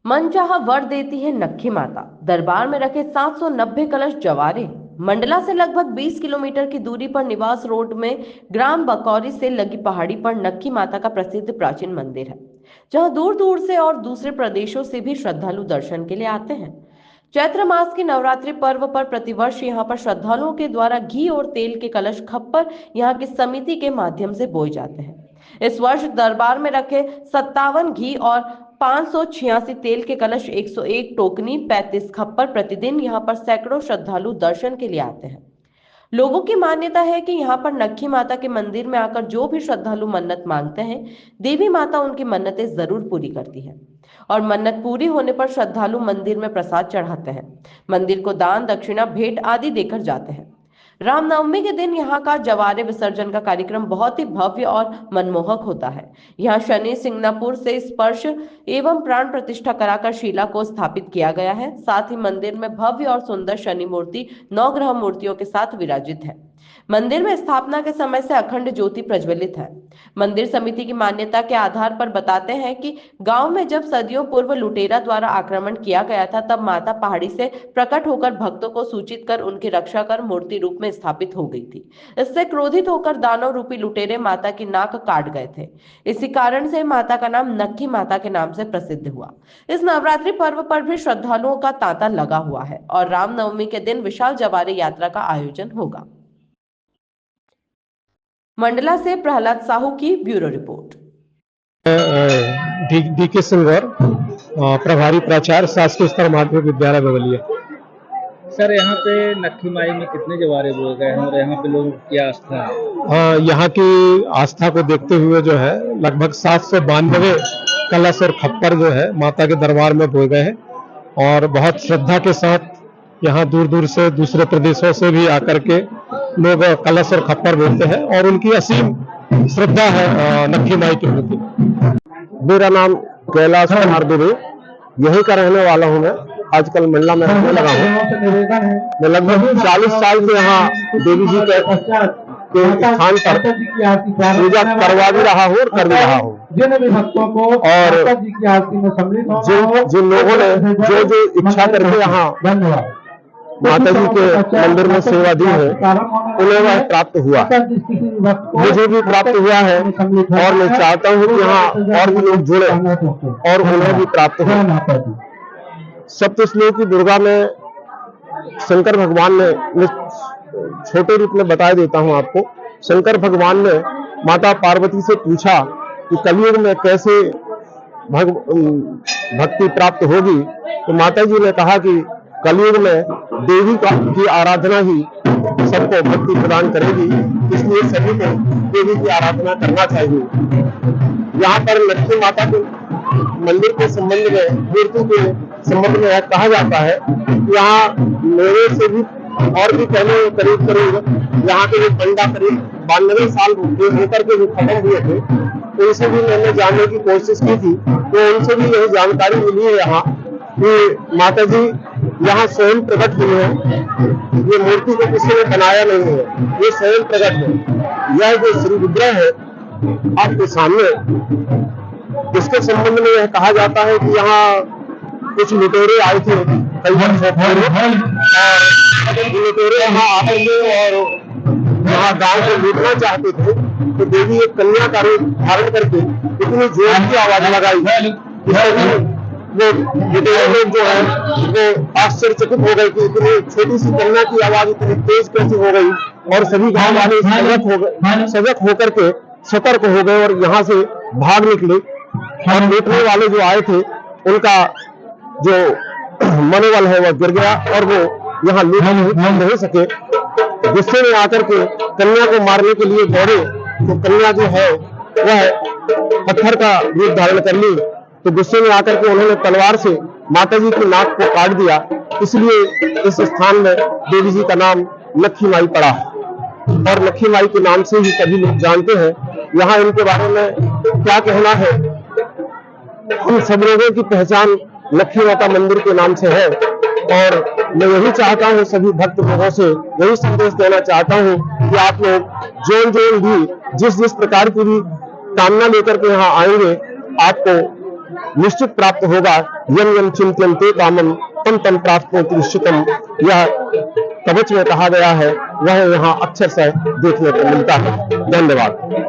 मनचाहा वर देती है नक्खी माता। दरबार में रखे 790 कलश जवारे। मंडला से लगभग 20 किलोमीटर की दूरी पर निवास रोड में ग्राम बकौरी से लगी पहाड़ी पर नक्खी माता का प्रसिद्ध प्राचीन मंदिर है, जहां दूर दूर से और दूसरे प्रदेशों से भी श्रद्धालु दर्शन के लिए आते हैं। चैत्र मास के नवरात्रि पर्व पर प्रतिवर्ष यहां पर श्रद्धालुओं के द्वारा घी और तेल के कलश खप्पर यहां की समिति के माध्यम से बोए जाते हैं। इस वर्ष दरबार में रखे 57 घी और 586 तेल के कलश, 101 टोकनी, 35 खप्पर प्रतिदिन यहां पर सैकड़ों श्रद्धालु दर्शन के लिए आते हैं। लोगों की मान्यता है कि यहाँ पर नक्खी माता के मंदिर में आकर जो भी श्रद्धालु मन्नत मांगते हैं, देवी माता उनकी मन्नतें जरूर पूरी करती है और मन्नत पूरी होने पर श्रद्धालु मंदिर में प्रसाद चढ़ाते हैं, मंदिर को दान दक्षिणा भेंट आदि देकर जाते हैं। रामनवमी के दिन यहाँ का जवारे विसर्जन का कार्यक्रम बहुत ही भव्य और मनमोहक होता है। यहाँ शनि सिंगनापुर से स्पर्श एवं प्राण प्रतिष्ठा कराकर शिला को स्थापित किया गया है। साथ ही मंदिर में भव्य और सुंदर शनि मूर्ति 9 ग्रह मूर्तियों के साथ विराजित है। मंदिर में स्थापना के समय से अखंड ज्योति प्रज्वलित है। मंदिर समिति की मान्यता के आधार पर बताते हैं कि गांव में जब सदियों पूर्व लुटेरा द्वारा आक्रमण किया गया था, तब माता पहाड़ी से प्रकट होकर भक्तों को सूचित कर उनकी रक्षा कर मूर्ति रूप में स्थापित हो गई थी। इससे क्रोधित होकर दानव रूपी लुटेरे माता की नाक काट गए थे। इसी कारण से माता का नाम नक्खी माता के नाम से प्रसिद्ध हुआ। इस नवरात्रि पर्व पर भी श्रद्धालुओं का तांता लगा हुआ है और रामनवमी के दिन विशाल जवारे यात्रा का आयोजन होगा। मंडला से प्रहलाद साहू की ब्यूरो रिपोर्ट। डी.के. सिंगर, प्रभारी प्राचार्य, शासकीय स्तर माध्यमिक विद्यालय बगलिया। सर, यहाँ पे नक्खी माई में कितने जवारे बोए गए हैं और यहाँ पे लोगों की आस्था है? यहाँ की आस्था को देखते हुए जो है लगभग 792 कलश और खप्पर जो है माता के दरबार में बोए गए हैं और बहुत श्रद्धा के साथ यहाँ दूर दूर से दूसरे प्रदेशों से भी आकर के लोग कलश और खप्पर बोलते हैं और उनकी असीम श्रद्धा है नक्खी माई के प्रति। मेरा नाम कैलाश कुमार दुबे, यहीं का रहने वाला हूँ। मैं आजकल मंडला में रहने लगा हूँ। मैं लगभग 40 साल से यहाँ देवी जी के स्थान पर पूजा करवा भी रहा हूँ और कर भी रहा हूँ। और जिन लोगों ने जो जो इच्छा करके यहाँ माता जी के मंदिर में सेवा दी है, उन्हें वह प्राप्त हुआ, मुझे भी प्राप्त हुआ है और मैं चाहता हूँ कि यहाँ और भी लोग जुड़े और उन्हें भी प्राप्त हो। सप्तश्लोकी दुर्गा में शंकर भगवान ने, छोटे रूप में बता देता हूँ आपको, शंकर भगवान ने माता पार्वती से पूछा कि कलयुग में कैसे भक्ति प्राप्त होगी, तो माता जी ने कहा कि कलयुग में देवी की आराधना ही सबको भक्ति प्रदान करेगी, इसलिए सभी को देवी की आराधना करना चाहिए। यहाँ पर नक्खी माता के मंदिर के संबंध में, मूर्ति के संबंध में कहा जाता है, यहाँ मेरे से भी और भी पहले करीब यहाँ के जो पंडा करीब 92 साल होकर के जो खत्म हुए थे, उनसे भी मैंने जानने की कोशिश की थी, तो उनसे भी यही जानकारी मिली है यहाँ कि माता जी यहाँ स्वयं प्रकट हुई है। ये मूर्ति को किसी ने बनाया नहीं है, ये स्वयं प्रकट है। यह जो श्री विग्रह है आपके सामने, इसके संबंध में यह कहा जाता है कि यहाँ कुछ लुटेरे आए थे कई वर्षों पूर्व, और लुटेरे यहाँ आते थे और यहाँ गांव को लूटना चाहते थे, तो देवी एक कन्या का रूप धारण करके इतनी जोर की आवाज लगाई, वो लुटेरे लोग जो है वो आश्चर्यचकित हो गए कि इतनी छोटी सी कन्या की आवाज इतनी तेज कैसे हो गई, और सभी गांव वाले सजग होकर के सतर्क हो गए और यहाँ से भाग निकले। और लूटने वाले जो आए थे उनका जो मनोबल है वह गिर गया और वो यहाँ लूट नहीं सके। गुस्से में आकर के कन्या को मारने के लिए दौड़े, तो कन्या जो है वह पत्थर का रूप धारण कर ली, तो गुस्से में आकर के उन्होंने तलवार से माता जी की नाक को काट दिया। इसलिए इस स्थान में देवी जी का नाम नक्खी माई पड़ा और नक्खी माई के नाम से ही सभी लोग जानते हैं। यहाँ इनके बारे में क्या कहना है, हम सब लोगों की पहचान नक्खी माता मंदिर के नाम से है और मैं यही चाहता हूँ सभी भक्त लोगों से, यही संदेश देना चाहता हूँ कि आप लोग जो भी जिस प्रकार की भी कामना लेकर के यहाँ आएंगे, आपको निश्चित प्राप्त होगा। यम यम चिंत्यन्ते कामम तम तम प्राप्नोति निश्चितम, यह कवच में कहा गया है, वह यहाँ अक्षर से देखने को मिलता है। धन्यवाद।